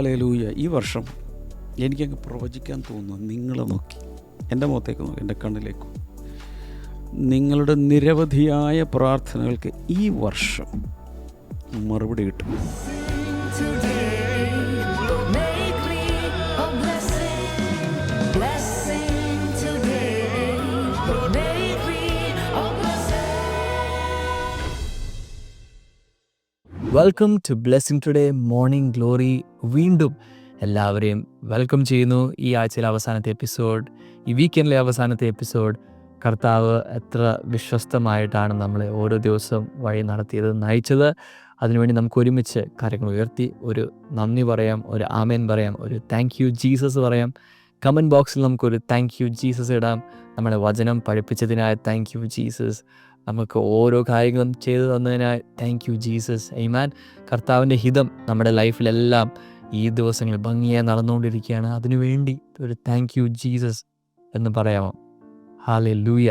Hallelujah. ഈ വർഷം എനിക്കങ്ങ് പ്രവചിക്കാൻ തോന്നുന്നു. നിങ്ങളെ നോക്കി, എൻ്റെ മുഖത്തേക്ക് നോക്കി, എൻ്റെ കണ്ണിലേക്ക്, നിങ്ങളുടെ നിരവധിയായ പ്രാർത്ഥനകൾക്ക് ഈ വർഷം മറുപടി കിട്ടും. Welcome to blessing today morning glory. വീണ്ടും എല്ലാവരെയും വെൽക്കം ചെയ്യുന്നു. ഈ ആഴ്ചയിലെ അവസാനത്തെ എപ്പിസോഡ്, ഈ വീക്കെൻഡിലെ അവസാനത്തെ എപ്പിസോഡ്. കർത്താവ് എത്ര വിശ്വസ്തമായിട്ടാണ് നമ്മളെ ഓരോ ദിവസവും വഴി നടത്തിയത്, നയിച്ചത്. അതിനുവേണ്ടി നമുക്ക് ഒരുമിച്ച് കാര്യങ്ങൾ ഉയർത്തി ഒരു നന്ദി പറയാം, ഒരു ആമേൻ പറയാം, ഒരു താങ്ക് യു ജീസസ് പറയാം. കമൻറ്റ് ബോക്സിൽ നമുക്കൊരു താങ്ക് യു ജീസസ് ഇടാം. നമ്മുടെ വചനം പഠിപ്പിച്ചതിനായി താങ്ക് യു ജീസസ്. നമുക്ക് ഓരോ കാര്യങ്ങളും ചെയ്തു തന്നതിനായി താങ്ക് യു ജീസസ്. ആമേൻ. കർത്താവിൻ്റെ ഹിതം നമ്മുടെ ലൈഫിലെല്ലാം ഈ ദിവസങ്ങളിൽ ഭംഗിയായി നടന്നുകൊണ്ടിരിക്കുകയാണ്. അതിനുവേണ്ടി ഒരു താങ്ക് യു ജീസസ് എന്ന് പറയാമോ? ഹല്ലേലൂയ.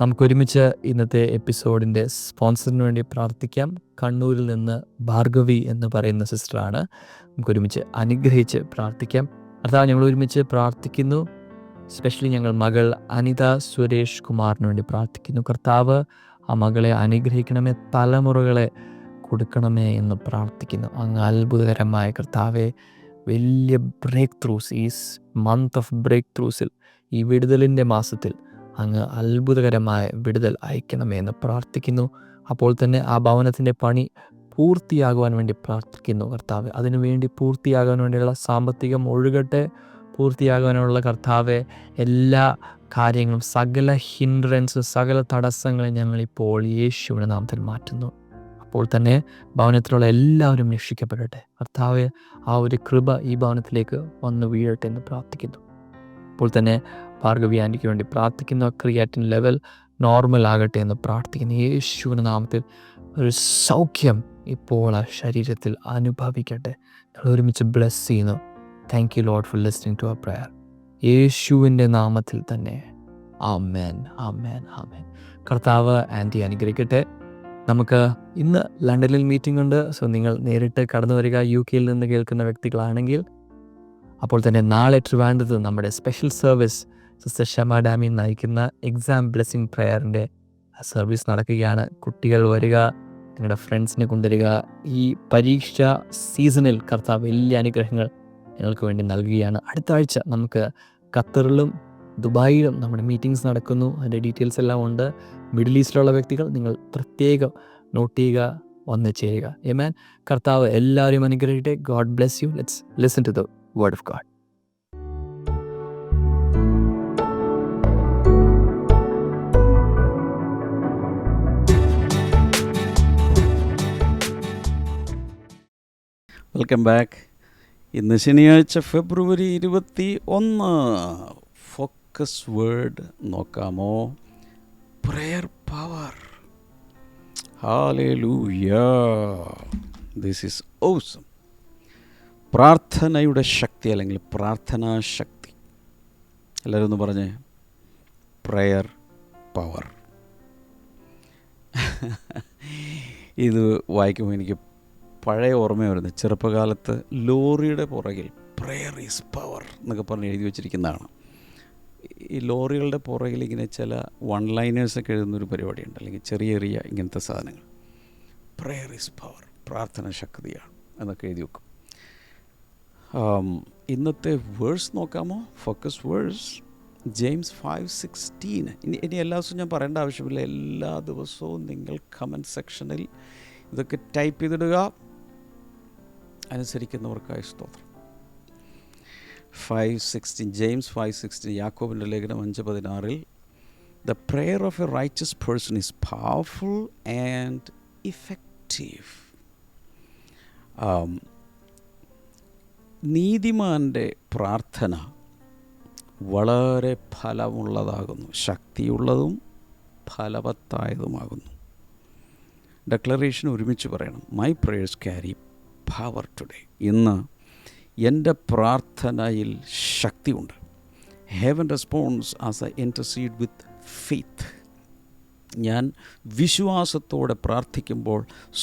നമുക്കൊരുമിച്ച് ഇന്നത്തെ എപ്പിസോഡിൻ്റെ സ്പോൺസറിന് വേണ്ടി പ്രാർത്ഥിക്കാം. കണ്ണൂരിൽ നിന്ന് ഭാർഗവി എന്ന് പറയുന്ന സിസ്റ്ററാണ്. നമുക്കൊരുമിച്ച് അനുഗ്രഹിച്ച് പ്രാർത്ഥിക്കാം. കർത്താവ്, ഞങ്ങൾ ഒരുമിച്ച് പ്രാർത്ഥിക്കുന്നു. സ്പെഷ്യലി ഞങ്ങൾ മകൾ അനിത സുരേഷ് കുമാറിന് വേണ്ടി പ്രാർത്ഥിക്കുന്നു. കർത്താവ്, ആ മകളെ അനുഗ്രഹിക്കണമേ, തലമുറകളെ കൊടുക്കണമേ എന്ന് പ്രാർത്ഥിക്കുന്നു. അങ്ങ് അത്ഭുതകരമായ കർത്താവെ, വലിയ ബ്രേക്ക് ത്രൂസ്, ഈ മന്ത് ഓഫ് ബ്രേക്ക് ത്രൂസിൽ, ഈ വിടുതലിൻ്റെ മാസത്തിൽ അങ്ങ് അത്ഭുതകരമായ വിടുതൽ അയക്കണമേ എന്ന് പ്രാർത്ഥിക്കുന്നു. അപ്പോൾ തന്നെ ആ ഭവനത്തിൻ്റെ പണി പൂർത്തിയാകുവാൻ വേണ്ടി പ്രാർത്ഥിക്കുന്നു കർത്താവ്. അതിനുവേണ്ടി പൂർത്തിയാകാൻ വേണ്ടിയുള്ള സാമ്പത്തികം ഒഴുകട്ടെ. പൂർത്തിയാകാനുള്ള കർത്താവെ, എല്ലാ കാര്യങ്ങളും, സകല ഹിൻഡ്രൻസ്, സകല തടസ്സങ്ങളും ഞങ്ങളിപ്പോൾ യേശുവിൻ്റെ നാമത്തിൽ മാറ്റുന്നു. അപ്പോൾ തന്നെ ഭവനത്തിലുള്ള എല്ലാവരും രക്ഷിക്കപ്പെടട്ടെ കർത്താവെ. ആ ഒരു കൃപ ഈ ഭവനത്തിലേക്ക് വന്ന് വീഴട്ടെ എന്ന് പ്രാർത്ഥിക്കുന്നു. അപ്പോൾ തന്നെ ഭാർഗവി ആൻറ്റിക്ക് വേണ്ടി പ്രാർത്ഥിക്കുന്നു. ക്രിയാറ്റിൻ ലെവൽ നോർമൽ ആകട്ടെ എന്ന് പ്രാർത്ഥിക്കുന്നു. യേശുവിൻ്റെ നാമത്തിൽ ഒരു സൗഖ്യം ഇപ്പോൾ ആ ശരീരത്തിൽ അനുഭവിക്കട്ടെ. ഞങ്ങൾ ഒരുമിച്ച് ബ്ലെസ് ചെയ്യുന്നു. Thank you Lord for listening to our prayer. യേശുവിൻ്റെ നാമത്തിൽ തന്നെ ആമേൻ, ആമേൻ, ആമേൻ. കർത്താവ് ആൻറ്റി അനുഗ്രഹിക്കട്ടെ. നമുക്ക് ഇന്ന് ലണ്ടനിൽ മീറ്റിംഗ് ഉണ്ട്. സോ നിങ്ങൾ നേരിട്ട് കടന്നു വരിക. UK നിന്ന് കേൾക്കുന്ന വ്യക്തികളാണെങ്കിൽ. അപ്പോൾ തന്നെ നാളെ ട്രിവാൻഡ്രത്ത് നമ്മുടെ സ്പെഷ്യൽ സർവീസ് സിസ്റ്റർ ഷമ ഡാമി നയിക്കുന്ന എക്സാം ബ്ലെസ്സിംഗ് പ്രയറിൻ്റെ സർവീസ് നടക്കുകയാണ്. കുട്ടികൾ വരിക, നിങ്ങളുടെ ഫ്രണ്ട്സിനെ കൊണ്ടുവരിക. ഈ പരീക്ഷ സീസണിൽ കർത്താവ് വലിയ അനുഗ്രഹങ്ങൾ ഞങ്ങൾക്ക് വേണ്ടി നൽകുകയാണ്. അടുത്ത ആഴ്ച നമുക്ക് ഖത്തറിലും ദുബായിലും നമ്മുടെ മീറ്റിംഗ്സ് നടക്കുന്നു. അതിൻ്റെ ഡീറ്റെയിൽസ് എല്ലാം ഉണ്ട്. മിഡിൽ ഈസ്റ്റിലുള്ള വ്യക്തികൾ നിങ്ങൾ പ്രത്യേകം നോട്ട് ചെയ്യുക, വന്ന് ചേരുക. ആമേൻ. കർത്താവ് എല്ലാവരും അനുഗ്രഹിക്കട്ടെ. God bless you. Let's listen to the word of God. Welcome back. ഇന്ന് ശനിയാഴ്ച ഫെബ്രുവരി 21. ഫോക്കസ് വേർഡ് നോക്കാമോ? Prayer power. ഹല്ലേലൂയ. This is awesome. പ്രാർത്ഥനയുടെ ശക്തി, അല്ലെങ്കിൽ പ്രാർത്ഥനാശക്തി. എല്ലാവരും ഒന്ന് പറഞ്ഞേ, പ്രയർ പവർ. ഇത് വായിക്കുമ്പോൾ എനിക്ക് പഴയ ഓർമ്മ വരുന്നത്, ചെറുപ്പകാലത്ത് ലോറിയുടെ പുറകിൽ പ്രയർ ഈസ് പവർ എന്നൊക്കെ പറഞ്ഞ് എഴുതി വച്ചിരിക്കുന്നതാണ്. ഈ ലോറികളുടെ പുറകിൽ ഇങ്ങനെ ചില വൺ ലൈനേഴ്സൊക്കെ എഴുതുന്നൊരു പരിപാടിയുണ്ട്, അല്ലെങ്കിൽ ചെറിയ ചെറിയ ഇങ്ങനത്തെ സാധനങ്ങൾ. പ്രയർ ഈസ് പവർ, പ്രാർത്ഥന ശക്തിയാണ് എന്നൊക്കെ എഴുതി വെക്കും. ഇന്നത്തെ വേഴ്സ് നോക്കാമോ? Focus verse James 5:16. ഇനി എല്ലാ ദിവസവും ഞാൻ പറയേണ്ട ആവശ്യമില്ല. എല്ലാ ദിവസവും നിങ്ങൾ കമൻറ്റ് സെക്ഷനിൽ ഇതൊക്കെ ടൈപ്പ് ചെയ്തിടുക. അനുസരിക്കുന്നവർക്കായി സ്തോത്രം. 5:16 ജെയിംസ് 5:16, യാക്കോബിൻ്റെ ലേഖനം 5:16. The prayer of a righteous person is powerful and effective. നീതിമാൻ്റെ പ്രാർത്ഥന വളരെ ഫലമുള്ളതാകുന്നു, ശക്തിയുള്ളതും ഫലവത്തായതുമാകുന്നു. ഡെക്ലറേഷൻ ഒരുമിച്ച് പറയണം. My prayers carry power today. ഇന്ന് എൻ്റെ പ്രാർത്ഥനയിൽ ശക്തിയുണ്ട്. Heaven responds as I intercede with faith. ഞാൻ വിശ്വാസത്തോടെ പ്രാർത്ഥിക്കുമ്പോൾ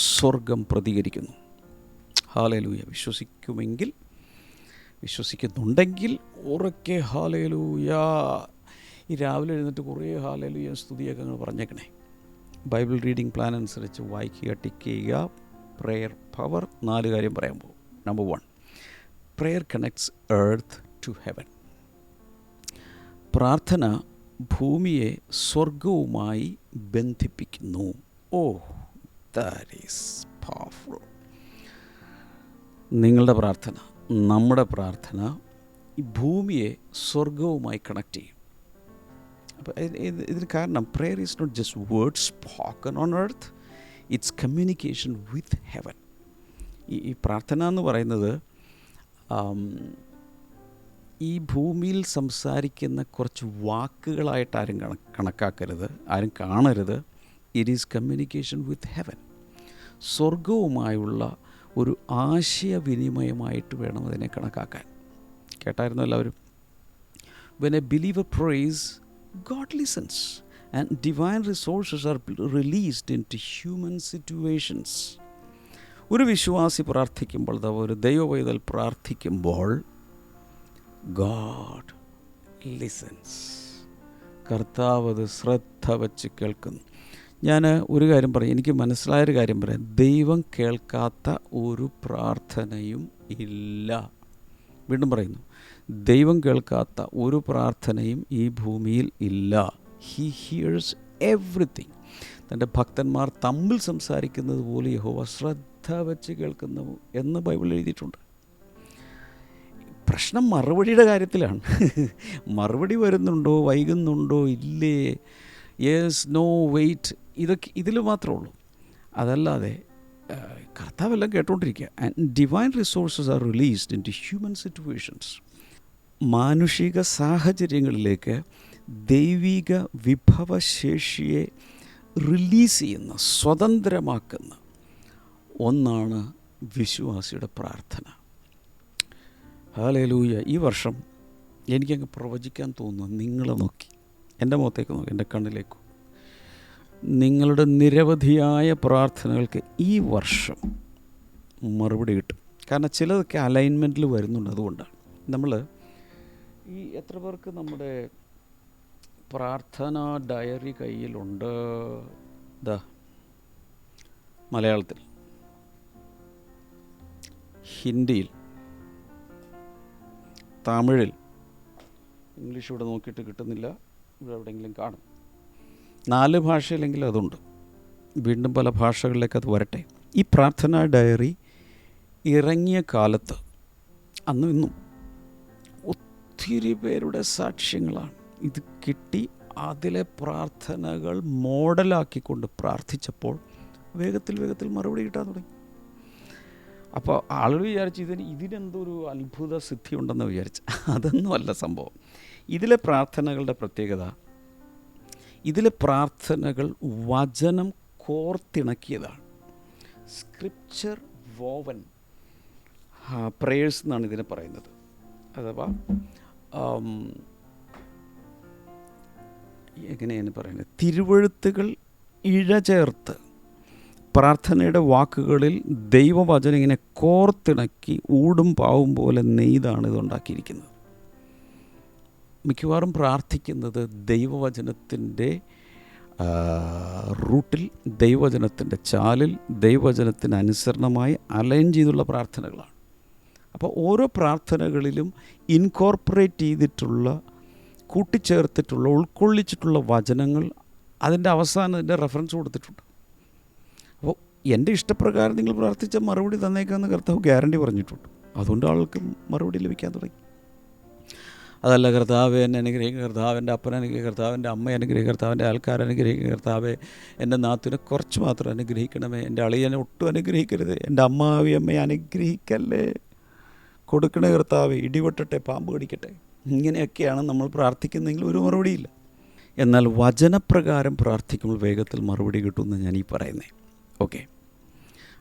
സ്വർഗം പ്രതികരിക്കുന്നു. ഹല്ലേലൂയ. വിശ്വസിക്കുമെങ്കിൽ വിശ്വസിക്കുന്നുണ്ടെങ്കിൽ ഉറക്കെ ഹാലേലൂയാ. ഈ രാവിലെ എഴുന്നേറ്റ് കുറേ ഹാലേലൂയ സ്തുതിയൊക്കെ അങ്ങ് പറഞ്ഞേക്കണേ. ബൈബിൾ റീഡിംഗ് പ്ലാൻ അനുസരിച്ച് വായിക്കുക, ടിക്ക് ചെയ്യുക. പ്രെയർ പവർ 4 കാര്യം പറയാൻ പോകും. Number 1, prayer connects earth to heaven. പ്രാർത്ഥന ഭൂമിയെ സ്വർഗവുമായി ബന്ധിപ്പിക്കുന്നു. Oh, that is powerful. നിങ്ങളുടെ പ്രാർത്ഥന, നമ്മുടെ പ്രാർത്ഥന ഈ ഭൂമിയെ സ്വർഗവുമായി കണക്ട് ചെയ്യും. അപ്പോൾ ഇതിന് കാരണം prayer is not just words spoken on earth, it's communication with heaven. ഈ പ്രാർത്ഥന എന്ന് പറയുന്നത് ഈ ഭൂമിയിൽ സംസാരിക്കുന്ന കുറച്ച് വാക്കുകളായിട്ട് ആരും കണക്കാക്കരുത്, ആരും കാണരുത്. It is communication with heaven. സ്വർഗവുമായുള്ള ഒരു ആശയവിനിമയമായിട്ട് വേണം അതിനെ കണക്കാക്കാൻ. കേട്ടായിരുന്നു എല്ലാവരും? When a believer prays, God listens and divine resources are released into human situations. ഒരു വിശ്വാസി പ്രാർത്ഥിക്കുമ്പോൾ, ഒരു ദൈവപൈതൽ പ്രാർത്ഥിക്കുമ്പോൾ, God listens. കർത്താവ് അത് ശ്രദ്ധ വച്ച് കേൾക്കുന്നു. ഞാൻ ഒരു കാര്യം പറയും, എനിക്ക് മനസ്സിലായൊരു കാര്യം പറയാം. ദൈവം കേൾക്കാത്ത ഒരു പ്രാർത്ഥനയും ഇല്ല. വീണ്ടും പറയുന്നു, ദൈവം കേൾക്കാത്ത ഒരു പ്രാർത്ഥനയും ഈ ഭൂമിയിൽ ഇല്ല. He here's everything. തൻ്റെ ഭക്തന്മാർ തമ്മിൽ സംസാരിക്കുന്നത് പോലെ യഹോവ ശ്രദ്ധ വച്ച് കേൾക്കുന്നു എന്ന് ബൈബിളിൽ എഴുതിയിട്ടുണ്ട്. പ്രശ്നം മറുപടിയുടെ കാര്യത്തിലാണ്. മറുപടി വരുന്നുണ്ടോ, വൈകുന്നുണ്ടോ, ഇല്ലേ, യെസ്, നോ, വെയിറ്റ്, ഇതൊക്കെ ഇതിൽ മാത്രമേ ഉള്ളൂ. അതല്ലാതെ കർത്താവെല്ലാം കേട്ടുകൊണ്ടിരിക്കുക. And divine resources are released into human situations. മാനുഷിക സാഹചര്യങ്ങളിലേക്ക് ദൈവിക വിഭവശേഷിയെ റിലീസ് ചെയ്യുന്ന, സ്വതന്ത്രമാക്കുന്ന ഒന്നാണ് വിശ്വാസിയുടെ പ്രാർത്ഥന. ഹല്ലേലൂയ. ഈ വർഷം എനിക്കങ്ങ് പ്രവചിക്കാൻ തോന്നുന്നു. നിങ്ങളെ നോക്കി, എൻ്റെ മുഖത്തേക്ക് നോക്കി, എൻ്റെ കണ്ണിലേക്ക്, നിങ്ങളുടെ നിരവധിയായ പ്രാർത്ഥനകൾക്ക് ഈ വർഷം മറുപടി കിട്ടും. കാരണം ചിലതൊക്കെ അലൈൻമെൻറ്റിൽ വരുന്നുണ്ട്. അതുകൊണ്ടാണ് നമ്മൾ ഈ എത്ര പേർക്ക് നമ്മുടെ പ്രാർത്ഥനാ ഡയറി കയ്യിലുണ്ട്? മലയാളത്തിൽ, ഹിന്ദിയിൽ, തമിഴിൽ, ഇംഗ്ലീഷ് ഇവിടെ നോക്കിയിട്ട് കിട്ടുന്നില്ല, ഇവിടെ എവിടെയെങ്കിലും കാണും. 4 ഭാഷയിലെങ്കിലും അതുണ്ട്. വീണ്ടും പല ഭാഷകളിലേക്ക് അത് വരട്ടെ. ഈ പ്രാർത്ഥനാ ഡയറി ഇറങ്ങിയ കാലത്ത് അന്നും ഇന്നും ഒത്തിരി പേരുടെ സാക്ഷ്യങ്ങളാണ്. ഇത് കിട്ടി അതിലെ പ്രാർത്ഥനകൾ മോഡലാക്കിക്കൊണ്ട് പ്രാർത്ഥിച്ചപ്പോൾ വേഗത്തിൽ മറുപടി കിട്ടാൻ തുടങ്ങി. അപ്പോൾ ആളുകൾ വിചാരിച്ച് ഇതിനെന്തൊരു അത്ഭുത സിദ്ധി ഉണ്ടെന്ന് വിചാരിച്ച്. അതൊന്നുമല്ല സംഭവം. ഇതിലെ പ്രാർത്ഥനകളുടെ പ്രത്യേകത, ഇതിലെ പ്രാർത്ഥനകൾ വചനം കോർത്തിണക്കിയതാണ്. സ്ക്രിപ്ചർ വോവൻ പ്രേയേഴ്സ് എന്നാണ് ഇതിനെ പറയുന്നത്. അഥവാ എങ്ങനെയാണ് പറയുന്നത്, തിരുവെഴുത്തുകൾ ഇഴചേർത്ത് പ്രാർത്ഥനയുടെ വാക്കുകളിൽ ദൈവവചനം ഇങ്ങനെ കോർത്തിണക്കി ഊടും പാവും പോലെ നെയ്താണ് ഇതുണ്ടാക്കിയിരിക്കുന്നത്. മിക്കവാറും പ്രാർത്ഥിക്കുന്നത് ദൈവവചനത്തിൻ്റെ റൂട്ടിൽ, ദൈവവചനത്തിൻ്റെ ചാലിൽ, ദൈവവചനത്തിന് അനുസരണമായി അലൈൻ ചെയ്തുള്ള പ്രാർത്ഥനകളാണ്. അപ്പോൾ ഓരോ പ്രാർത്ഥനകളിലും ഇൻകോർപ്പറേറ്റ് ചെയ്തിട്ടുള്ള, കൂട്ടിച്ചേർത്തിട്ടുള്ള, ഉൾക്കൊള്ളിച്ചിട്ടുള്ള വചനങ്ങൾ അതിൻ്റെ അവസാനം അതിൻ്റെ റെഫറൻസ് കൊടുത്തിട്ടുണ്ട്. അപ്പോൾ എൻ്റെ ഇഷ്ടപ്രകാരം നിങ്ങൾ പ്രാർത്ഥിച്ച മറുപടി തന്നേക്കാമെന്ന് കർത്താവ് ഗ്യാരണ്ടി പറഞ്ഞിട്ടുണ്ട്. അതുകൊണ്ട് ആൾക്ക് മറുപടി ലഭിക്കാൻ തുടങ്ങി. അതല്ല, കർത്താവ് എന്നെ അനുഗ്രഹിക്കുക, കർത്താവിൻ്റെ അപ്പനെ അനുഗ്രഹിക്കുക, കർത്താവിൻ്റെ അമ്മയെ അനുഗ്രഹിക്കുക, കർത്താവിൻ്റെ ആൾക്കാരെ അനുഗ്രഹിക്കുക, കർത്താവെ എൻ്റെ നാത്തിനെ കുറച്ച് മാത്രം അനുഗ്രഹിക്കണമേ, എൻ്റെ അളിയനെ ഒട്ടും അനുഗ്രഹിക്കരുത്, എൻ്റെ അമ്മാവിയമ്മയെ അനുഗ്രഹിക്കല്ലേ, കൊടുക്കണേ കർത്താവെ, ഇടിവെട്ടട്ടെ, പാമ്പ് കടിക്കട്ടെ. ഇങ്ങനെയൊക്കെയാണ് നമ്മൾ പ്രാർത്ഥിക്കുന്നതെങ്കിൽ ഒരു മറുപടിയില്ല. എന്നാൽ വചനപ്രകാരം പ്രാർത്ഥിക്കുമ്പോൾ വേഗത്തിൽ മറുപടി കിട്ടുമെന്ന് ഞാൻ ഈ പറയുന്നത്. ഓക്കെ,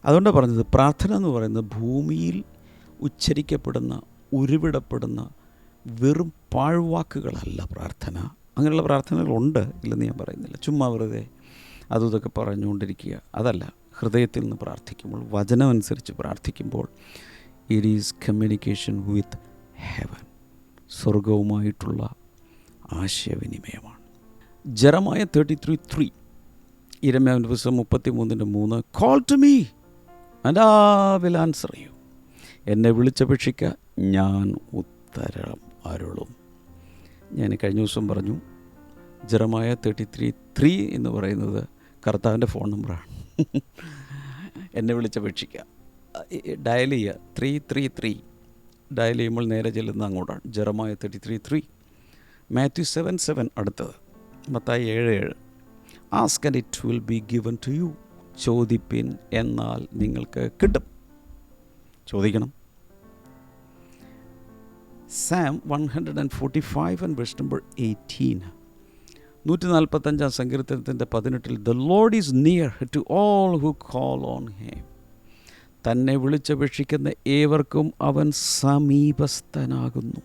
അതുകൊണ്ടാണ് പറഞ്ഞത് പ്രാർത്ഥന എന്ന് പറയുന്നത് ഭൂമിയിൽ ഉച്ചരിക്കപ്പെടുന്ന, ഉരുവിടപ്പെടുന്ന വെറും പാഴ്വാക്കുകളല്ല പ്രാർത്ഥന. അങ്ങനെയുള്ള പ്രാർത്ഥനകളുണ്ട്, ഇല്ലെന്ന് ഞാൻ പറയുന്നില്ല. ചുമ്മാ വെറുതെ അതും ഇതൊക്കെ പറഞ്ഞുകൊണ്ടിരിക്കുക, അതല്ല. ഹൃദയത്തിൽ നിന്ന് പ്രാർത്ഥിക്കുമ്പോൾ, വചനമനുസരിച്ച് പ്രാർത്ഥിക്കുമ്പോൾ, it is communication with heaven. സ്വർഗവുമായിട്ടുള്ള ആശയവിനിമയമാണ്. ജെറമായ 33:3, യിരെമ്യാവിൻ്റെ പുസ്തകം 33:3, call to me and I will answer you. എന്നെ വിളിച്ചപേക്ഷിക്കുക, ഞാൻ ഉത്തരം അരുളും. ഞാൻ കഴിഞ്ഞ ദിവസം പറഞ്ഞു, ജെറമായ 33:3 എന്ന് പറയുന്നത് കർത്താവിൻ്റെ ഫോൺ നമ്പറാണ്. എന്നെ വിളിച്ചപേക്ഷിക്കുക, ഡയൽ ചെയ്യുക 333, ഡയൽ ചെയ്യുമ്പോൾ നേരെ ചെല്ലുന്ന അങ്ങോട്ടാണ്. ജെറമായ 33:3. മാത്യു 7:7 അടുത്തത്. മത്തായി 7:7, ask and it will be given to you. ചോദിപ്പിൻ, എന്നാൽ നിങ്ങൾക്ക് കിട്ടും. ചോദിക്കണം. സാം 145 and verse number 18, 145 സങ്കീർത്തനത്തിൻ്റെ 18, the Lord is near to all who call on him. തന്നെ വിളിച്ചപേക്ഷിക്കുന്ന ഏവർക്കും അവൻ സമീപസ്ഥനാകുന്നു.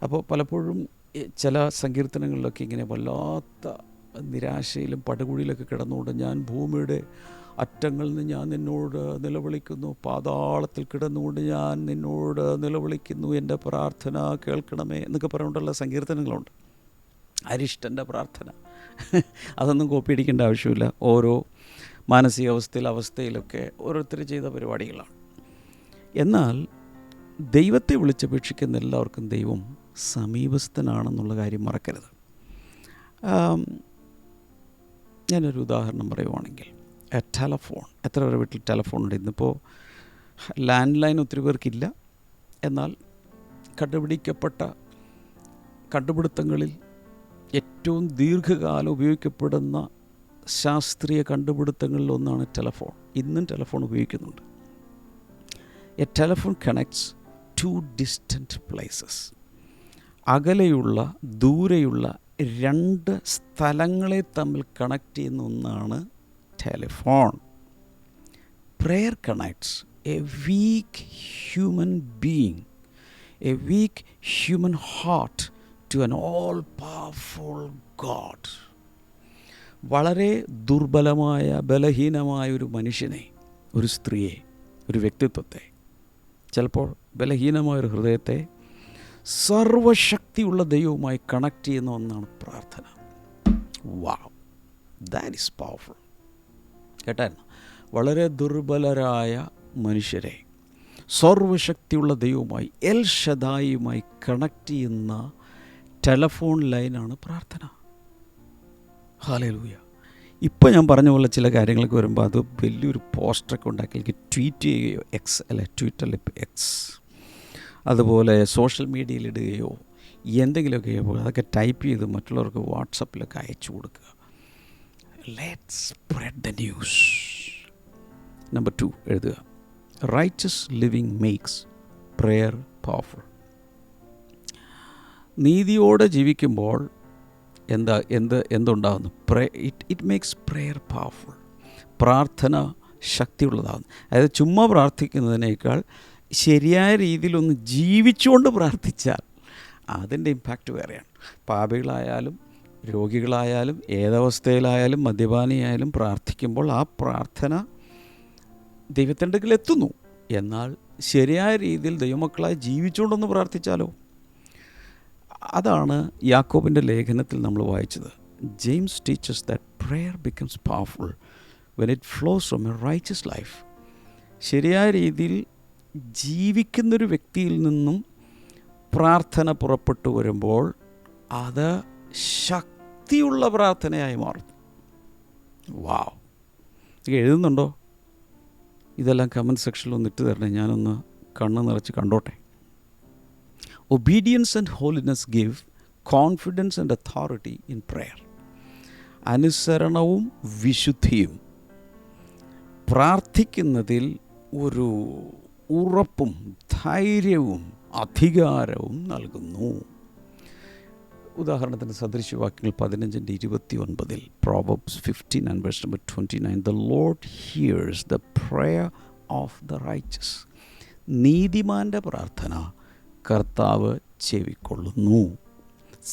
അപ്പോൾ പലപ്പോഴും ചില സങ്കീർത്തനങ്ങളിലൊക്കെ ഇങ്ങനെ വല്ലാത്ത നിരാശയിലും പടുകുഴിയിലൊക്കെ കിടന്നുകൊണ്ട്, ഞാൻ ഭൂമിയുടെ അറ്റങ്ങളിൽ നിന്ന് ഞാൻ നിന്നോട് നിലവിളിക്കുന്നു, പാതാളത്തിൽ കിടന്നുകൊണ്ട് ഞാൻ നിന്നോട് നിലവിളിക്കുന്നു, എൻ്റെ പ്രാർത്ഥന കേൾക്കണമേ എന്നൊക്കെ പറഞ്ഞുകൊണ്ടുള്ള സങ്കീർത്തനങ്ങളുണ്ട്. അരിഷ്ടൻ്റെ പ്രാർത്ഥന. അതൊന്നും കോപ്പി അടിക്കേണ്ട ആവശ്യമില്ല. ഓരോ അവസ്ഥയിലൊക്കെ ഓരോരുത്തർ ചെയ്ത പരിപാടികളാണ്. എന്നാൽ ദൈവത്തെ വിളിച്ചപേക്ഷിക്കുന്ന എല്ലാവർക്കും ദൈവം സമീപസ്ഥനാണെന്നുള്ള കാര്യം മറക്കരുത്. ഞാനൊരു ഉദാഹരണം പറയുവാണെങ്കിൽ, ടെലഫോൺ. എത്ര പേരുടെ വീട്ടിൽ ടെലഫോൺ ഉണ്ട്? ഇന്നിപ്പോൾ ലാൻഡ് ലൈൻ ഒത്തിരി പേർക്കില്ല. എന്നാൽ കണ്ടുപിടിക്കപ്പെട്ട കണ്ടുപിടുത്തങ്ങളിൽ ഏറ്റവും ദീർഘകാലം ഉപയോഗിക്കപ്പെടുന്ന ശാസ്ത്രീയ കണ്ടുപിടുത്തങ്ങളിൽ ഒന്നാണ് ടെലഫോൺ. ഇന്നും ടെലഫോൺ ഉപയോഗിക്കുന്നുണ്ട്. A telephone connects to distant places. അകലെയുള്ള ദൂരെയുള്ള രണ്ട് സ്ഥലങ്ങളെ തമ്മിൽ കണക്ട് ചെയ്യുന്ന ഒന്നാണ് telephone. Prayer connects a weak human being, a weak human heart to an all powerful God. വളരെ ദുർബലമായ, ബലഹീനമായ ഒരു മനുഷ്യനെ, ഒരു സ്ത്രീയെ, ഒരു വ്യക്തിത്വത്തെ, ചിലപ്പോൾ ബലഹീനമായൊരു ഹൃദയത്തെ സർവശക്തിയുള്ള ദൈവവുമായി കണക്ട് ചെയ്യുന്ന ഒന്നാണ് പ്രാർത്ഥന. വാവ്, ദാറ്റ് ഈസ് പവർഫുൾ. കേട്ടായിരുന്നു? വളരെ ദുർബലരായ മനുഷ്യരെ സർവശക്തിയുള്ള ദൈവവുമായി, എൽ ഷദായിയുമായി കണക്ട് ചെയ്യുന്ന ടെലഫോൺ ലൈനാണ് പ്രാർത്ഥന. ഹല്ലേലൂയ. ഇപ്പോൾ ഞാൻ പറഞ്ഞ പോലെ ചില കാര്യങ്ങളൊക്കെ വരുമ്പോൾ അത് വലിയൊരു പോസ്റ്ററൊക്കെ ഉണ്ടാക്കി എനിക്ക് ട്വീറ്റ് ചെയ്യുകയോ, ട്വിറ്ററിൽ എക്സ്, അതുപോലെ സോഷ്യൽ മീഡിയയിൽ ഇടുകയോ എന്തെങ്കിലുമൊക്കെ ചെയ്യുമ്പോൾ അതൊക്കെ ടൈപ്പ് ചെയ്ത് മറ്റുള്ളവർക്ക് വാട്സപ്പിലൊക്കെ അയച്ചു കൊടുക്കുക. Let's spread the news. Number 2 എഴുതുക, righteous living makes prayer powerful. നീതിയോടെ ജീവിക്കുമ്പോൾ എന്തുണ്ടാകുന്നു? It makes prayer powerful. പ്രാർത്ഥന ശക്തിയുള്ളതാകുന്നു. അതായത് ചുമ്മാ പ്രാർത്ഥിക്കുന്നതിനേക്കാൾ ശരിയായ രീതിയിലൊന്ന് ജീവിച്ചുകൊണ്ട് പ്രാർത്ഥിച്ചാൽ അതിൻ്റെ ഇമ്പാക്റ്റ് വേറെയാണ്. പാപികളായാലും രോഗികളായാലും ഏതവസ്ഥയിലായാലും മദ്യപാനിയായാലും പ്രാർത്ഥിക്കുമ്പോൾ ആ പ്രാർത്ഥന ദൈവത്തിൻ്റെ അടുക്കൽ എത്തുന്നു. എന്നാൽ ശരിയായ രീതിയിൽ ദൈവമക്കളായി ജീവിച്ചുകൊണ്ടൊന്ന് പ്രാർത്ഥിച്ചാലോ? അതാണ് യാക്കോബിൻ്റെ ലേഖനത്തിൽ നമ്മൾ വായിച്ചത്. James teaches that prayer becomes powerful when it flows from a righteous life. ശരിയായ രീതിയിൽ ജീവിക്കുന്നൊരു വ്യക്തിയിൽ നിന്നും പ്രാർത്ഥന പുറപ്പെട്ടു വരുമ്പോൾ അത് ശക്തിയുള്ള പ്രാർത്ഥനയായി മാറും. വാവ്, ഇത് എഴുതുന്നുണ്ടോ? ഇതെല്ലാം കമൻറ്റ് സെക്ഷനിൽ ഒന്ന് ഇട്ട് തരണേ, ഞാനൊന്ന് കണ്ണ് നിറച്ച് കണ്ടോട്ടെ. Obedience and holiness give confidence and authority in prayer. അനുസരണവും വിശുദ്ധിയും പ്രാർത്ഥിക്കുന്നതിൽ ഒരു ഉറപ്പും ധൈര്യവും അധികാരവും നൽകുന്നു. ഉദാഹരണത്തിന് സദൃശവാക്യങ്ങൾ 15:29, Proverbs 15 and verse number 29, The Lord hears the prayer of the righteous. നീതിമാൻ്റെ പ്രാർത്ഥന കർത്താവ് ചെവിക്കൊള്ളുന്നു.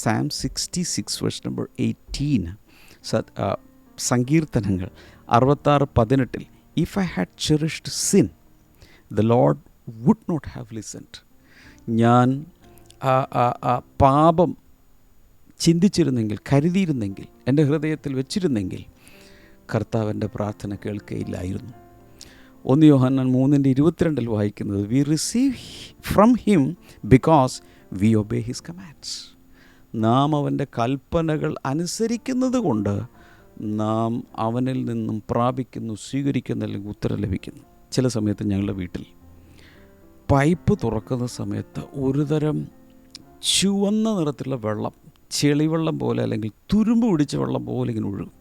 സാം 66 verse number 18, സങ്കീർത്തനങ്ങൾ 66:18, If I had cherished sin, the Lord would not have listened. ഞാൻ പാപം ചിന്തിച്ചിരുന്നെങ്കിൽ, കരുതിയിരുന്നെങ്കിൽ, എൻ്റെ ഹൃദയത്തിൽ വെച്ചിരുന്നെങ്കിൽ കർത്താവ് എൻ്റെ പ്രാർത്ഥന കേൾക്കുകയില്ലായിരുന്നു. 1 യോഹന്നാൻ 3:22 വായിക്കുന്നത്, we receive from him because we obey his commands. നാം അവൻ്റെ കൽപ്പനകൾ അനുസരിക്കുന്നത് കൊണ്ട് നാം അവനിൽ നിന്നും പ്രാപിക്കുന്നു, സ്വീകരിക്കുന്നു, അല്ലെങ്കിൽ ഉത്തരം ലഭിക്കുന്നു. ചില സമയത്ത് ഞങ്ങളുടെ വീട്ടിൽ പൈപ്പ് തുറക്കുന്ന സമയത്ത് ഒരുതരം ചുവന്ന നിറത്തിലുള്ള വെള്ളം, ചെളിവെള്ളം പോലെ അല്ലെങ്കിൽ തുരുമ്പ് പിടിച്ച വെള്ളം പോലെ ഇങ്ങനെ ഒഴുകും.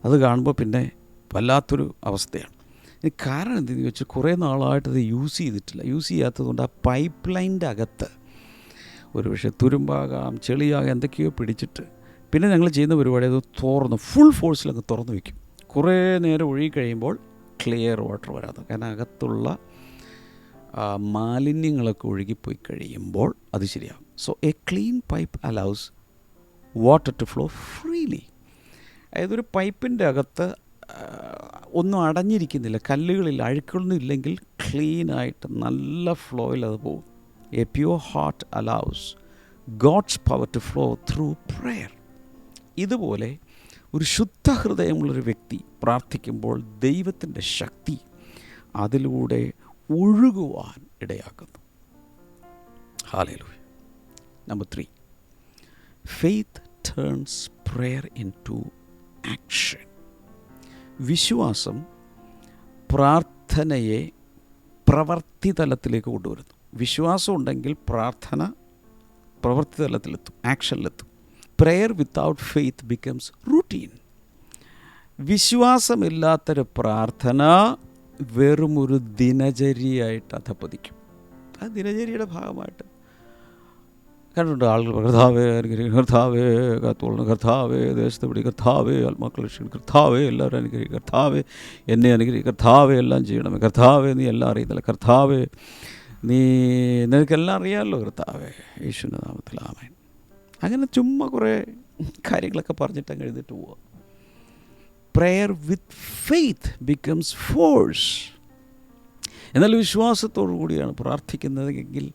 അത് കാണുമ്പോൾ പിന്നെ വല്ലാത്തൊരു അവസ്ഥയാണ്. ഇതിന് കാരണം എന്തെന്ന് ചോദിച്ചാൽ, കുറേ നാളായിട്ടത് യൂസ് ചെയ്തിട്ടില്ല. യൂസ് ചെയ്യാത്തതുകൊണ്ട് ആ പൈപ്പ് ലൈനിൻ്റെ അകത്ത് ഒരു പക്ഷേ തുരുമ്പാകാം, ചെളിയാകാം, എന്തൊക്കെയോ പിടിച്ചിട്ട് പിന്നെ ഞങ്ങൾ ചെയ്യുന്ന പരിപാടി അത് തുറന്ന് ഫുൾ ഫോഴ്സിലങ്ങ് തുറന്ന് വയ്ക്കും. കുറേ നേരം ഒഴുകി കഴിയുമ്പോൾ ക്ലിയർ വാട്ടർ വരാതെ, കാരണം അകത്തുള്ള മാലിന്യങ്ങളൊക്കെ ഒഴുകിപ്പോയി കഴിയുമ്പോൾ അത് ശരിയാകും. So a clean pipe allows water to flow freely. അതായത് ഒരു പൈപ്പിൻ്റെ അകത്ത് ഒന്നും അടഞ്ഞിരിക്കുന്നില്ല, കല്ലുകളില്ല, അഴുക്കൊന്നും ഇല്ലെങ്കിൽ ക്ലീനായിട്ട് നല്ല ഫ്ലോയിൽ അത് പോകും. A pure heart allows God's power to flow through prayer. ഇതുപോലെ ഒരു ശുദ്ധ ഹൃദയമുള്ളൊരു വ്യക്തി പ്രാർത്ഥിക്കുമ്പോൾ ദൈവത്തിൻ്റെ ശക്തി അതിലൂടെ ഒഴുകുവാൻ ഇടയാക്കുന്നു. Hallelujah. Number 3, faith turns prayer into action. വിശ്വാസം പ്രാർത്ഥനയെ പ്രവൃത്തി തലത്തിലേക്ക് കൊണ്ടുവരുന്നു. വിശ്വാസം ഉണ്ടെങ്കിൽ പ്രാർത്ഥന പ്രവൃത്തി തലത്തിലെത്തും, ആക്ഷനിലെത്തും. Prayer without faith becomes routine. വിശ്വാസമില്ലാത്തൊരു പ്രാർത്ഥന വെറും ഒരു ദിനചര്യയായിട്ട് അധപ്പതിക്കും. ആ ദിനചര്യയുടെ ഭാഗമായിട്ട് കണ്ടിട്ടുണ്ട് ആളുകൾ, കർത്താവേ അനുഗ്രഹിക്കും, കർത്താവേ കാത്തോളണം, കർത്താവേ ദേശത്ത് പിടി, കർത്താവേ ആത്മാക്കൾ രക്ഷിക്കണം, കർത്താവേ എല്ലാവരും അനുഗ്രഹിക്കും, കർത്താവേ എന്നെ അനുഗ്രഹിക്കും, കർത്താവേ എല്ലാം ചെയ്യണമേ, കർത്താവേ നീ എല്ലാം അറിയുന്നില്ല, കർത്താവേ നീ നിനക്കെല്ലാം അറിയാമല്ലോ, കർത്താവേ യേശുവിൻ്റെ നാമത്തിൽ ആമേൻ. അങ്ങനെ ചുമ്മാ കുറേ കാര്യങ്ങളൊക്കെ പറഞ്ഞിട്ട് അങ്ങ് എഴുതിട്ട് പോവുക. Prayer with faith becomes force. എന്നാൽ വിശ്വാസത്തോടു കൂടിയാണ് പ്രാർത്ഥിക്കുന്നതെങ്കിൽ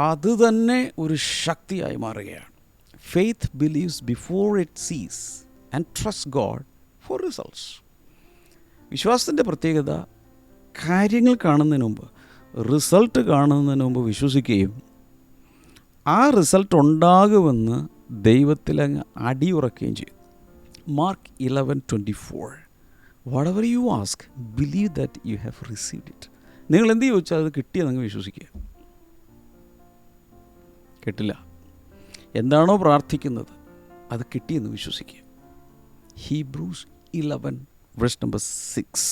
അത് തന്നെ ഒരു ശക്തിയായി മാറുകയാണ്. Faith believes before it sees and trust God for results. വിശ്വാസത്തിൻ്റെ പ്രത്യേകത കാര്യങ്ങൾ കാണുന്നതിന് മുമ്പ്, റിസൾട്ട് കാണുന്നതിന് മുമ്പ് വിശ്വസിക്കുകയും ആ റിസൾട്ട് ഉണ്ടാകുമെന്ന് ദൈവത്തിലങ്ങ് അടിയുറക്കുകയും ചെയ്യും. Mark 11:24, whatever you ask, believe that you have received it. നിങ്ങൾ എന്ത് ചോദിച്ചാൽ അത് കിട്ടിയെന്നങ്ങ് വിശ്വസിക്കുക. കേട്ടില്ല, എന്താണോ പ്രാർത്ഥിക്കുന്നത് അത് കിട്ടിയെന്ന് വിശ്വസിക്കുക. ഹീബ്രൂസ് 11:6,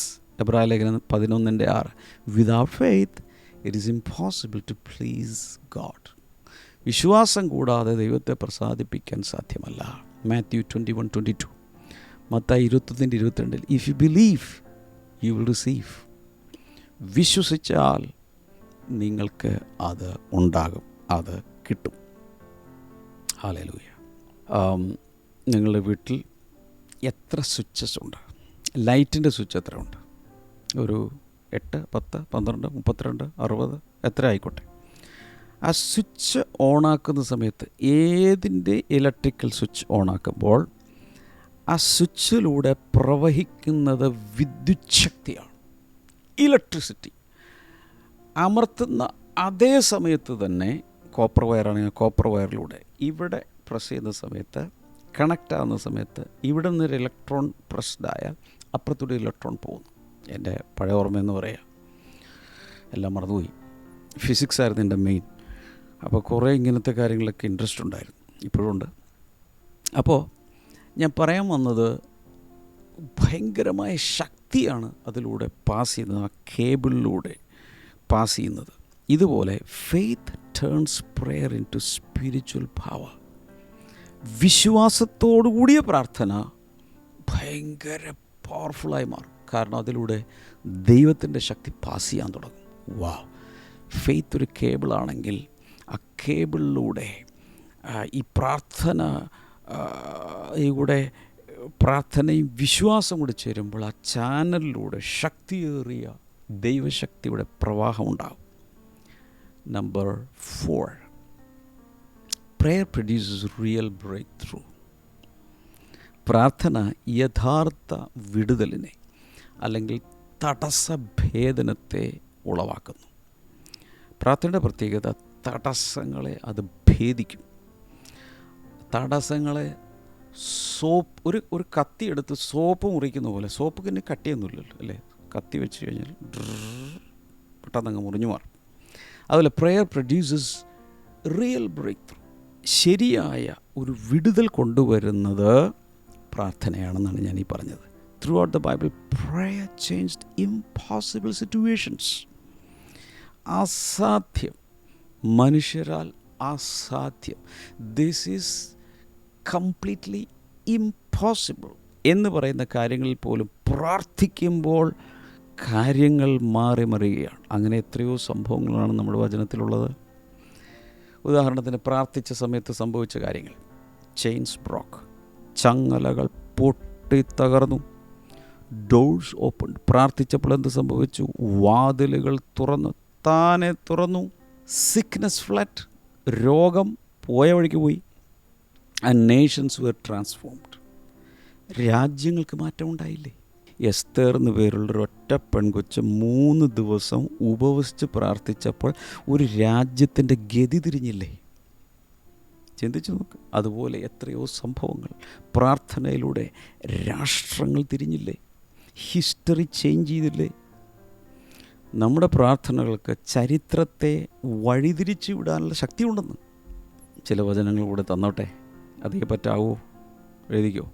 എബ്രായ ലേഖനം 11:6, without faith it is impossible to please God. വിശ്വാസം കൂടാതെ ദൈവത്തെ പ്രസാദിപ്പിക്കാൻ സാധ്യമല്ല. മാത്യു 21:22, മത്തായി 21:22, if you believe you will receive. വിശ്വസിച്ചാൽ നിങ്ങൾക്ക് അത് ഉണ്ടാകും, അത് കിട്ടും. ഹല്ലേലൂയ. നിങ്ങളുടെ വീട്ടിൽ എത്ര സ്വിച്ചസ് ഉണ്ട്? ലൈറ്റിൻ്റെ സ്വിച്ച് എത്ര ഉണ്ട്? ഒരു 8, 10, 12, 32, 60 എത്ര ആയിക്കോട്ടെ. ആ സ്വിച്ച് ഓണാക്കുന്ന സമയത്ത്, ഏതിൻ്റെ ഇലക്ട്രിക്കൽ സ്വിച്ച് ഓണാക്കുമ്പോൾ ആ സ്വിച്ചിലൂടെ പ്രവഹിക്കുന്നത് വിദ്യുത് ശക്തിയാണ്, ഇലക്ട്രിസിറ്റി. അമർത്തുന്ന അതേ സമയത്ത് തന്നെ കോപ്പർ വയറാണെങ്കിൽ കോപ്പർ വയറിലൂടെ ഇവിടെ പ്രസ് ചെയ്യുന്ന സമയത്ത്, കണക്റ്റ് ആകുന്ന സമയത്ത് ഇവിടെ നിന്നൊരു ഇലക്ട്രോൺ പ്രസ്ഡായാൽ അപ്പുറത്തൂടെ ഇലക്ട്രോൺ പോകുന്നു. എൻ്റെ പഴയ ഓർമ്മയെന്ന് പറയാം, എല്ലാം മറന്നുപോയി. ഫിസിക്സ് ആയിരുന്നു എൻ്റെ മെയിൻ. അപ്പോൾ കുറേ ഇങ്ങനത്തെ കാര്യങ്ങളൊക്കെ ഇൻട്രസ്റ്റ് ഉണ്ടായിരുന്നു, ഇപ്പോഴുണ്ട്. അപ്പോൾ ഞാൻ പറയാൻ വന്നത്, ഭയങ്കരമായ ശക്തിയാണ് അതിലൂടെ പാസ് ചെയ്യുന്നത്, ആ കേബിളിലൂടെ പാസ് ചെയ്യുന്നത്. ഇതുപോലെ faith turns prayer into spiritual power. വിശ്വാസത്തോടു കൂടിയ പ്രാർത്ഥന ഭയങ്കര പവർഫുള്ളായി മാറും. കാരണം അതിലൂടെ ദൈവത്തിൻ്റെ ശക്തി പാസ് ചെയ്യാൻ തുടങ്ങും. വാവ്. ഫെയ്ത്ത് ഒരു കേബിളാണെങ്കിൽ ആ കേബിളിലൂടെ ഈ പ്രാർത്ഥന പ്രാർത്ഥനയും വിശ്വാസം കൂടി ചേരുമ്പോൾ ആ ചാനലിലൂടെ ശക്തിയേറിയ ദൈവശക്തിയുടെ പ്രവാഹം ഉണ്ടാകും. Number 4, prayer produces real breakthrough. പ്രാർത്ഥന യഥാർത്ഥ വിടുതലിനെ അല്ലെങ്കിൽ തടസ്സഭേദനത്തെ ഉളവാക്കുന്നു. പ്രാർത്ഥനയുടെ പ്രത്യേകത തടസ്സങ്ങളെ അത് ഭേദിക്കും. തടസ്സങ്ങളെ ഒരു കത്തി എടുത്ത് സോപ്പ് മുറിക്കുന്ന പോലെ, സോപ്പ് പിന്നെ കട്ടിയൊന്നുമില്ലല്ലോ അല്ലേ, കത്തി വെച്ച് കഴിഞ്ഞാൽ പെട്ടെന്ന് അങ്ങ് മുറിഞ്ഞു മാറും. അതുപോലെ prayer produces real breakthrough. ശരിയായ ഒരു വിടുതൽ കൊണ്ടുവരുന്നത് പ്രാർത്ഥനയാണെന്നാണ് ഞാൻ ഈ പറഞ്ഞത്. Throughout the Bible prayer changed impossible situations. അസാധ്യം, മനുഷ്യരാൽ അസാധ്യം, ദിസ് ഈസ് കംപ്ലീറ്റ്ലി ഇംപോസിബിൾ എന്ന് പറയുന്ന കാര്യങ്ങളിൽ പോലും പ്രാർത്ഥിക്കുമ്പോൾ കാര്യങ്ങൾ മാറി മറിയുകയാണ്. അങ്ങനെ എത്രയോ സംഭവങ്ങളാണ് നമ്മുടെ വചനത്തിലുള്ളത്. ഉദാഹരണത്തിന് പ്രാർത്ഥിച്ച സമയത്ത് സംഭവിച്ച കാര്യങ്ങൾ. ചെയിൻസ് ബ്രോക്ക്, ചങ്ങലകൾ പൊട്ടിത്തകർന്നു. ഡോഴ്സ് ഓപ്പൺ, പ്രാർത്ഥിച്ചപ്പോൾ എന്ത് സംഭവിച്ചു? വാതിലുകൾ താനെ തുറന്നു. സിക്നെസ് ഫ്ലഡ്, രോഗം പോയ വഴിക്ക് പോയി. ആൻഡ് നേഷൻസ് വെർ ട്രാൻസ്ഫോംഡ്, രാജ്യങ്ങൾക്ക് മാറ്റം ഉണ്ടായില്ലേ? എസ്തേർ എന്ന് പേരുള്ളൊരൊറ്റ പെൺകൊച്ച് 3 ദിവസം ഉപവസിച്ച് പ്രാർത്ഥിച്ചപ്പോൾ ഒരു രാജ്യത്തിൻ്റെ ഗതി തിരിഞ്ഞില്ലേ? ചിന്തിച്ചു നോക്ക്. അതുപോലെ എത്രയോ സംഭവങ്ങൾ പ്രാർത്ഥനയിലൂടെ രാഷ്ട്രങ്ങൾ തിരിഞ്ഞില്ലേ? ഹിസ്റ്ററി ചേഞ്ച് ചെയ്തില്ലേ? നമ്മുടെ പ്രാർത്ഥനകൾക്ക് ചരിത്രത്തെ വഴിതിരിച്ചു വിടാനുള്ള ശക്തിയുണ്ടെന്ന് ചില വചനങ്ങൾ കൂടെ തന്നോട്ടെ. അതേ പറ്റാവോ? എഴുതിക്കോ.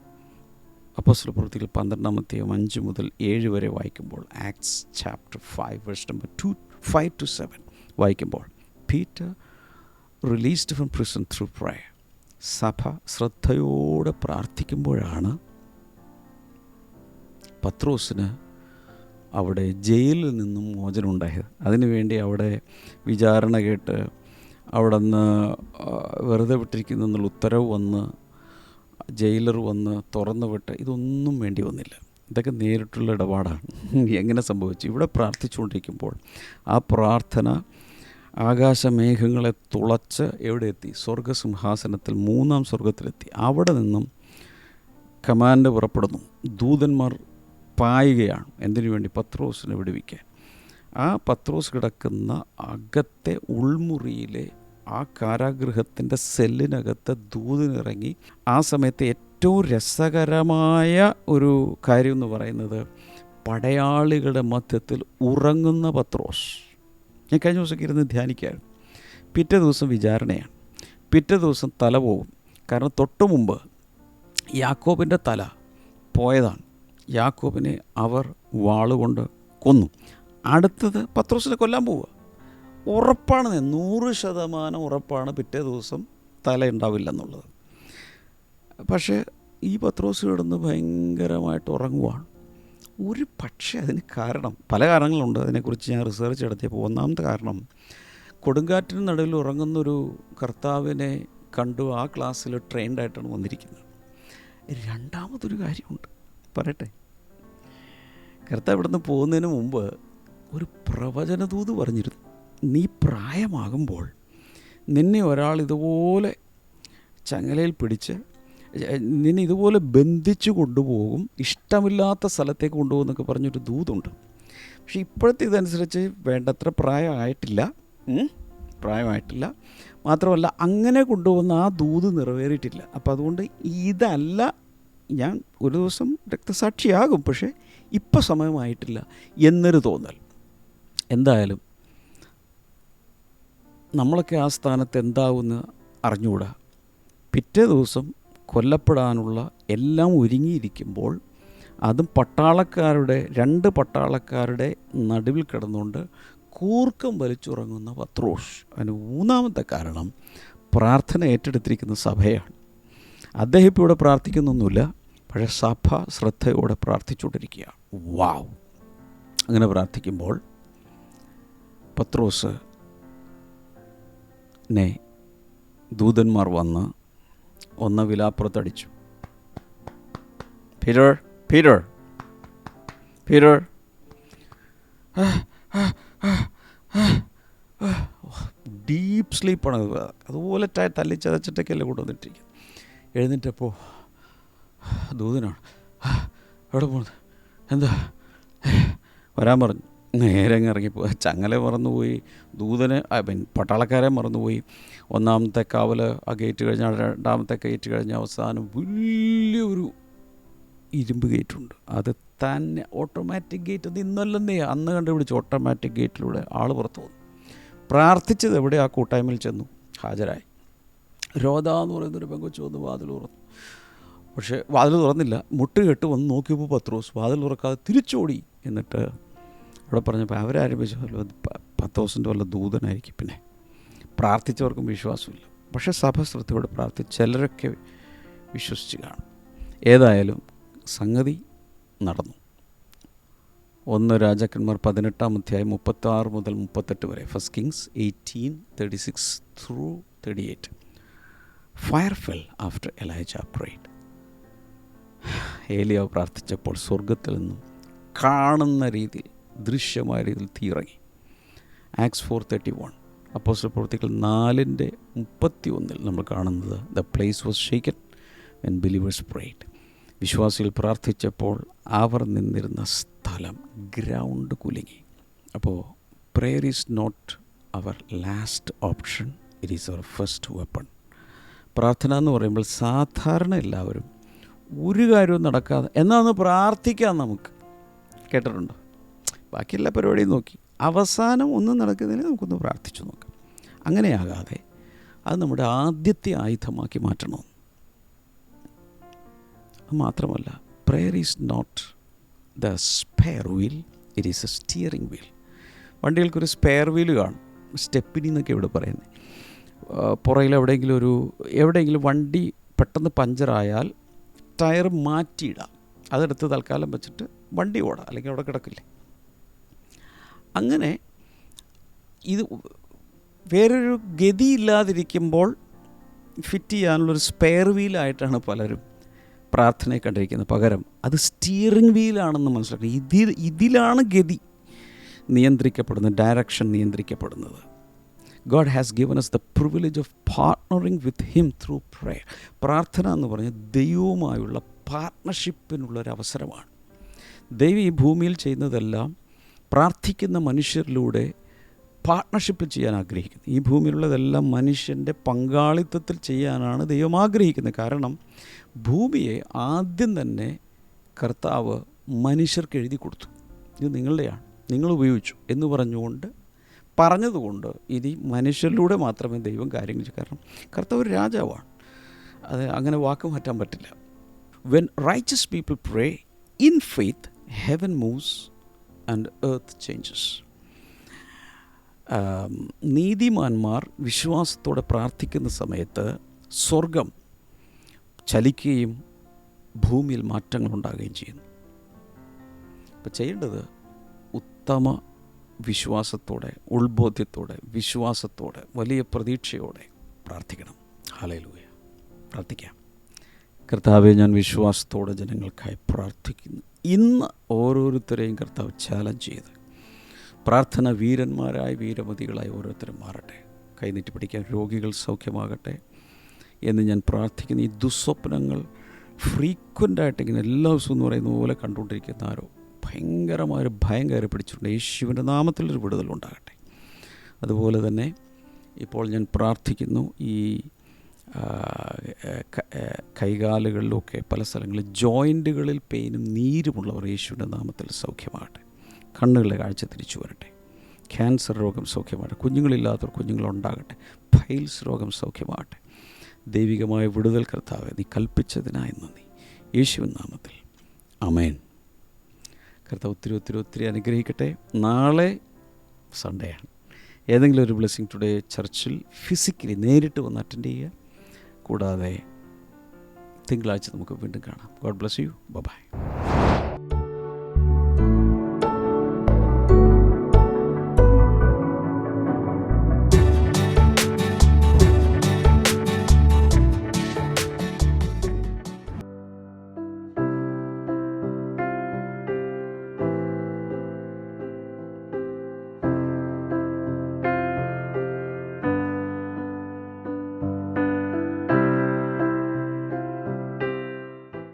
അപ്പോസ്തലപ്രവൃത്തികൾ 12-ാം 5 മുതൽ 7 വരെ വായിക്കുമ്പോൾ, ആക്ട്സ് ചാപ്റ്റർ 5 വേഴ്സ് നമ്പർ 5-7 വായിക്കുമ്പോൾ, Peter released from prison through prayer. സഭ ശ്രദ്ധയോടെ പ്രാർത്ഥിക്കുമ്പോഴാണ് പത്രോസിന് അവിടെ ജയിലിൽ നിന്നും മോചനം ഉണ്ടായത്. അതിനുവേണ്ടി അവിടെ വിചാരണ കേട്ട് അവിടെ നിന്ന് വെറുതെ വിട്ടിരിക്കുന്നു എന്നുള്ള ഉത്തരവ് വന്ന് ജയിലർ വന്ന് തുറന്നു വിട്ട്, ഇതൊന്നും വേണ്ടി വന്നില്ല. ഇതൊക്കെ നേരിട്ടുള്ള ഇടപാടാണ്. എങ്ങനെ സംഭവിച്ചു? ഇവിടെ പ്രാർത്ഥിച്ചുകൊണ്ടിരിക്കുമ്പോൾ ആ പ്രാർത്ഥന ആകാശമേഘങ്ങളെ തുളച്ച് എവിടെ എത്തി? സ്വർഗസിംഹാസനത്തിൽ, 3-ാം സ്വർഗത്തിലെത്തി. അവിടെ നിന്നും കമാൻഡ് പുറപ്പെടുന്നു. ദൂതന്മാർ പായുകയാണ്. എന്തിനു വേണ്ടി? പത്രോസിനെ വിടുവിക്കാൻ. ആ പത്രോസ് കിടക്കുന്ന അകത്തെ ഉൾമുറിയിലെ ആ കാരാഗൃഹത്തിൻ്റെ സെല്ലിനകത്ത് ദൂതനിറങ്ങി. ആ സമയത്ത് ഏറ്റവും രസകരമായ ഒരു കാര്യം എന്ന് പറയുന്നത്, പടയാളികളുടെ മധ്യത്തിൽ ഉറങ്ങുന്ന പത്രോസ്. ഞാൻ കഴിഞ്ഞ ദിവസമൊക്കെ ഇരുന്ന് ധ്യാനിക്കുകയാണ്. പിറ്റേ ദിവസം വിചാരണയാണ്. പിറ്റേ ദിവസം തല പോകും. കാരണം തൊട്ട് മുമ്പ് യാക്കോബിൻ്റെ തല പോയതാണ്. യാക്കോബിനെ അവർ വാളുകൊണ്ട് കൊന്നു. അടുത്തത് പത്രോസിനെ കൊല്ലാൻ പോവുക. ഉറപ്പാണ്, 100% ഉറപ്പാണ് പിറ്റേ ദിവസം തല ഉണ്ടാവില്ലെന്നുള്ളത്. പക്ഷേ ഈ പത്രോസ് കിടന്ന് ഭയങ്കരമായിട്ട് ഉറങ്ങുവാണ്. ഒരു പക്ഷേ അതിന് കാരണം, പല കാരണങ്ങളുണ്ട്. അതിനെക്കുറിച്ച് ഞാൻ റിസർച്ച് നടത്തിയപ്പോൾ ഒന്നാമത്തെ കാരണം, കൊടുങ്കാറ്റിന് നടുവിൽ ഉറങ്ങുന്നൊരു കർത്താവിനെ കണ്ടു ആ ക്ലാസ്സിൽ ട്രെയിൻഡായിട്ടാണ് വന്നിരിക്കുന്നത്. രണ്ടാമതൊരു കാര്യമുണ്ട്, പറയട്ടെ. കർത്താവ് ഇവിടുന്ന് പോകുന്നതിന് മുമ്പ് ഒരു പ്രവചനദൂത് പറഞ്ഞിരുന്നു. നീ പ്രായമാകുമ്പോൾ നിന്നെ ഒരാൾ ഇതുപോലെ ചങ്ങലയിൽ പിടിച്ച് നിന്നെ ഇതുപോലെ ബന്ധിച്ചു കൊണ്ടുപോകും, ഇഷ്ടമില്ലാത്ത സ്ഥലത്തേക്ക് കൊണ്ടുപോകുന്നൊക്കെ പറഞ്ഞൊരു ദൂതുണ്ട്. പക്ഷേ ഇപ്പോഴത്തെ ഇതനുസരിച്ച് വേണ്ടത്ര പ്രായമായിട്ടില്ല. മാത്രമല്ല അങ്ങനെ കൊണ്ടുപോകുന്ന ആ ദൂത് നിറവേറിയിട്ടില്ല. അപ്പോൾ അതുകൊണ്ട് ഇതല്ല, ഞാൻ ഒരു ദിവസം രക്തസാക്ഷിയാകും, പക്ഷേ ഇപ്പം സമയമായിട്ടില്ല എന്നൊരു തോന്നൽ. എന്തായാലും നമ്മളൊക്കെ ആ സ്ഥാനത്ത് എന്താവുമെന്ന് അറിഞ്ഞുകൂടാ. പിറ്റേ ദിവസം കൊല്ലപ്പെടാനുള്ള എല്ലാം ഒരുങ്ങിയിരിക്കുമ്പോൾ, അതും പട്ടാളക്കാരുടെ 2 പട്ടാളക്കാരുടെ നടുവിൽ കിടന്നുകൊണ്ട് കൂർക്കം വലിച്ചുറങ്ങുന്ന പത്രോസ്. അതിന് 3-ാമത്തെ കാരണം, പ്രാർത്ഥന ഏറ്റെടുത്തിരിക്കുന്ന സഭയാണ്. അദ്ദേഹം ഇപ്പോൾ ഇവിടെ പ്രാർത്ഥിക്കുന്നൊന്നുമില്ല, പക്ഷേ സഭ ശ്രദ്ധയോടെ പ്രാർത്ഥിച്ചുകൊണ്ടിരിക്കുക. വാവ്! അങ്ങനെ പ്രാർത്ഥിക്കുമ്പോൾ പത്രോസിനെ ദൂതന്മാർ വന്ന് ഒന്ന് വിലാപ്പുറത്തടിച്ചു. Peter, Peter, Peter. ഡീപ്പ് സ്ലീപ്പാണ്. അതുപോലെ തല്ലിച്ചതച്ചിട്ടൊക്കെയല്ലേ കൊണ്ടുവന്നിട്ടിരിക്കുക. എഴുന്നേറ്റപ്പോൾ ദൂതനാണ്. എവിടെ പോകുന്നത്, എന്താ, വരാൻ പറഞ്ഞു. നേരെ അങ്ങ് ഇറങ്ങിപ്പോയി. ചങ്ങല മറന്നുപോയി, ദൂതന് പട്ടാളക്കാരെ മറന്നുപോയി. ഒന്നാമത്തെ കാവൽ ആ ഗേറ്റ് കഴിഞ്ഞ് രണ്ടാമത്തെ ഗേറ്റ് കഴിഞ്ഞ് അവസാനം വലിയൊരു ഇരുമ്പ് ഗേറ്റുണ്ട്. അത് തന്നെ ഓട്ടോമാറ്റിക് ഗേറ്റ്. അത് ഇന്നല്ലെന്നേ അന്ന് കണ്ടുപിടിച്ച് ഓട്ടോമാറ്റിക് ഗേറ്റിലൂടെ ആൾ പുറത്തു വന്നു. പ്രാർത്ഥിച്ചത് എവിടെ? ആ കൂട്ടായ്മയിൽ ചെന്നു ഹാജരായി. രോധ എന്ന് പറയുന്നൊരു പെങ്കൊച്ചു വന്ന് വാതിൽ തുറന്നു. പക്ഷേ വാതിൽ തുറന്നില്ല. മുട്ട് കെട്ട് വന്ന് നോക്കിയപ്പോൾ പത്രോസ് വാതിൽ തുറക്കാതെ തിരിച്ചോടി. എന്നിട്ട് അവിടെ പറഞ്ഞപ്പോൾ അവരാരംഭിച്ചു, പത്രോസിൻ്റെ വല്ല ദൂതനായിരിക്കും. പിന്നെ പ്രാർത്ഥിച്ചവർക്കും വിശ്വാസമില്ല. പക്ഷേ സഭ ശ്രദ്ധയോടെ പ്രാർത്ഥിച്ച് ചിലരൊക്കെ വിശ്വസിച്ച് കാണും. ഏതായാലും സംഗതി നടന്നു. 1 രാജാക്കന്മാർ 18-ാം അധ്യായം 36 മുതൽ 38 വരെ. First Kings 18:36-38. Fire fell after Elijah prayed. ഏലിയാവ് പ്രാർത്ഥിച്ചപ്പോൾ സ്വർഗത്തിൽ നിന്നും കാണുന്ന രീതിയിൽ, ദൃശ്യമായ രീതിയിൽ തീയിറങ്ങി. ആക്സ് 4:31. അപ്പോസ്തല പ്രവൃത്തികൾ 4:31 നമ്മൾ കാണുന്നത് the place was shaken when believers prayed. വിശ്വാസികൾ പ്രാർത്ഥിച്ചപ്പോൾ അവർ നിന്നിരുന്ന സ്ഥലം, ഗ്രൗണ്ട് കുലുങ്ങി. അപ്പോൾ prayer is not our last option, it is our first weapon. പ്രാർത്ഥന എന്ന് പറയുമ്പോൾ സാധാരണ എല്ലാവരും ഒരു കാര്യവും നടക്കാതെ എന്നാൽ ഒന്ന് പ്രാർത്ഥിക്കാം നമുക്ക്, കേട്ടിട്ടുണ്ടോ? ബാക്കി എല്ലാ പരിപാടിയും നോക്കി അവസാനം ഒന്നും നടക്കുന്നതിന് നമുക്കൊന്ന് പ്രാർത്ഥിച്ചു നോക്കാം. അങ്ങനെയാകാതെ അത് നമ്മുടെ ആദ്യത്തെ ആയുധമാക്കി മാറ്റണം. മാത്രമല്ല, prayer is not the spare wheel, it is a steering wheel. വണ്ടികൾക്കൊരു സ്പെയർ വീല് കാണും, സ്റ്റെപ്പിനി എന്നൊക്കെ ഇവിടെ പറയുന്നത്. പുറകിൽ എവിടെയെങ്കിലും വണ്ടി പെട്ടെന്ന് പഞ്ചറായാൽ ടയർ മാറ്റിയിടാം, അതെടുത്ത് തൽക്കാലം വെച്ചിട്ട് വണ്ടി ഓടാം, അല്ലെങ്കിൽ അവിടെ കിടക്കില്ലേ. അങ്ങനെ ഇത് വേറൊരു ഗതിയില്ലാതിരിക്കുമ്പോൾ ഫിറ്റ് ചെയ്യാനുള്ളൊരു സ്പെയർ വീലായിട്ടാണ് പലരും പ്രാർത്ഥനയെ കണ്ടിരിക്കുന്നത്. പകരം അത് സ്റ്റിയറിംഗ് വീലാണെന്ന് മനസ്സിലാക്കി. ഇതിലാണ് ഗതി നിയന്ത്രിക്കപ്പെടുന്നത്, direction നിയന്ത്രിക്കപ്പെടുന്നത്. God has given us the privilege of partnering with Him through prayer. പ്രാർത്ഥന എന്ന് പറഞ്ഞാൽ ദൈവവുമായുള്ള പാർട്ട്ണർഷിപ്പിനുള്ളൊരവസരമാണ്. ദൈവം ഈ ഭൂമിയിൽ ചെയ്യുന്നതെല്ലാം പ്രാർത്ഥിക്കുന്ന മനുഷ്യരിലൂടെ പാർട്ട്ണർഷിപ്പിൽ ചെയ്യാൻ ആഗ്രഹിക്കുന്നു. ഈ ഭൂമിയിലുള്ളതെല്ലാം മനുഷ്യൻ്റെ പങ്കാളിത്തത്തിൽ ചെയ്യാനാണ് ദൈവം ആഗ്രഹിക്കുന്നത്. കാരണം ഭൂമിയെ ആദ്യം തന്നെ കർത്താവ് മനുഷ്യർക്ക് എഴുതി കൊടുത്തു. ഇത് നിങ്ങളുടെയാണ്, നിങ്ങൾ ഉപയോഗിച്ചു എന്ന് പറഞ്ഞതുകൊണ്ട് ഇനി മനുഷ്യരിലൂടെ മാത്രമേ ദൈവം കാര്യങ്ങൾ ചെയ്യൂ. കാരണം കർത്താവ് ഒരു രാജാവാണ്, അത് അങ്ങനെ വാക്ക് മാറ്റാൻ പറ്റില്ല. When righteous people pray in faith, heaven moves and earth changes. നീതിമാന്മാർ വിശ്വാസത്തോടെ പ്രാർത്ഥിക്കുന്ന സമയത്ത് സ്വർഗം ചലിക്കുകയും ഭൂമിയിൽ മാറ്റങ്ങളുണ്ടാകുകയും ചെയ്യുന്നു. അപ്പോൾ ചെയ്യേണ്ടത് ഉത്തമ വിശ്വാസത്തോടെ, ഉൾബോധ്യത്തോടെ, വിശ്വാസത്തോടെ, വലിയ പ്രതീക്ഷയോടെ പ്രാർത്ഥിക്കണം. ഹല്ലേലൂയ. പ്രാർത്ഥിക്കാം. കർത്താവെ, ഞാൻ വിശ്വാസത്തോടെ ജനങ്ങൾക്കായി പ്രാർത്ഥിക്കുന്നു. ഇന്ന് ഓരോരുത്തരെയും കർത്താവ് ചാലഞ്ച് ചെയ്ത് പ്രാർത്ഥന വീരന്മാരായി വീരമതികളായി ഓരോരുത്തരും മാറട്ടെ. കൈനീട്ടി പിടിക്കാൻ രോഗികൾ സൗഖ്യമാകട്ടെ എന്ന് ഞാൻ പ്രാർത്ഥിക്കുന്നു. ഈ ദുസ്വപ്നങ്ങൾ ഫ്രീക്വൻ്റായിട്ട് ഇങ്ങനെ എല്ലാ ദിവസവും എന്ന് പറയുന്ന പോലെ കണ്ടുകൊണ്ടിരിക്കുന്ന ആരോ ഭയങ്കരമായൊരു ഭയം കയറി പിടിച്ചിട്ടുണ്ട്. യേശുവിൻ്റെ നാമത്തിലൊരു വിടുതലുണ്ടാകട്ടെ. അതുപോലെ തന്നെ ഇപ്പോൾ ഞാൻ പ്രാർത്ഥിക്കുന്നു, ഈ കൈകാലുകളിലൊക്കെ പല സ്ഥലങ്ങളിൽ ജോയിൻറ്റുകളിൽ പെയിനും നീരുമുള്ളവർ യേശുവിൻ്റെ നാമത്തിൽ സൗഖ്യമാകട്ടെ. കണ്ണുകളുടെ കാഴ്ച തിരിച്ചു വരട്ടെ. ക്യാൻസർ രോഗം സൗഖ്യമാകട്ടെ. കുഞ്ഞുങ്ങളില്ലാത്തവർ കുഞ്ഞുങ്ങളുണ്ടാകട്ടെ. ഫൈൽസ് രോഗം സൗഖ്യമാകട്ടെ. ദൈവികമായ വിടുതൽ കർത്താവെ നീ കൽപ്പിച്ചതിനായി നന്ദി. യേശുവിൻ നാമത്തിൽ ആമേൻ. കർത്താവ് ഒത്തിരി ഒത്തിരി ഒത്തിരി അനുഗ്രഹിക്കട്ടെ. നാളെ സൺഡേ ആണ്. ഏതെങ്കിലും ഒരു ബ്ലെസ്സിങ് ടുഡേ ചർച്ചിൽ ഫിസിക്കലി നേരിട്ട് വന്ന് അറ്റൻഡ് ചെയ്യുക. കൂടാതെ തിങ്കളാഴ്ച നമുക്ക് വീണ്ടും കാണാം. God bless U. ബൈ.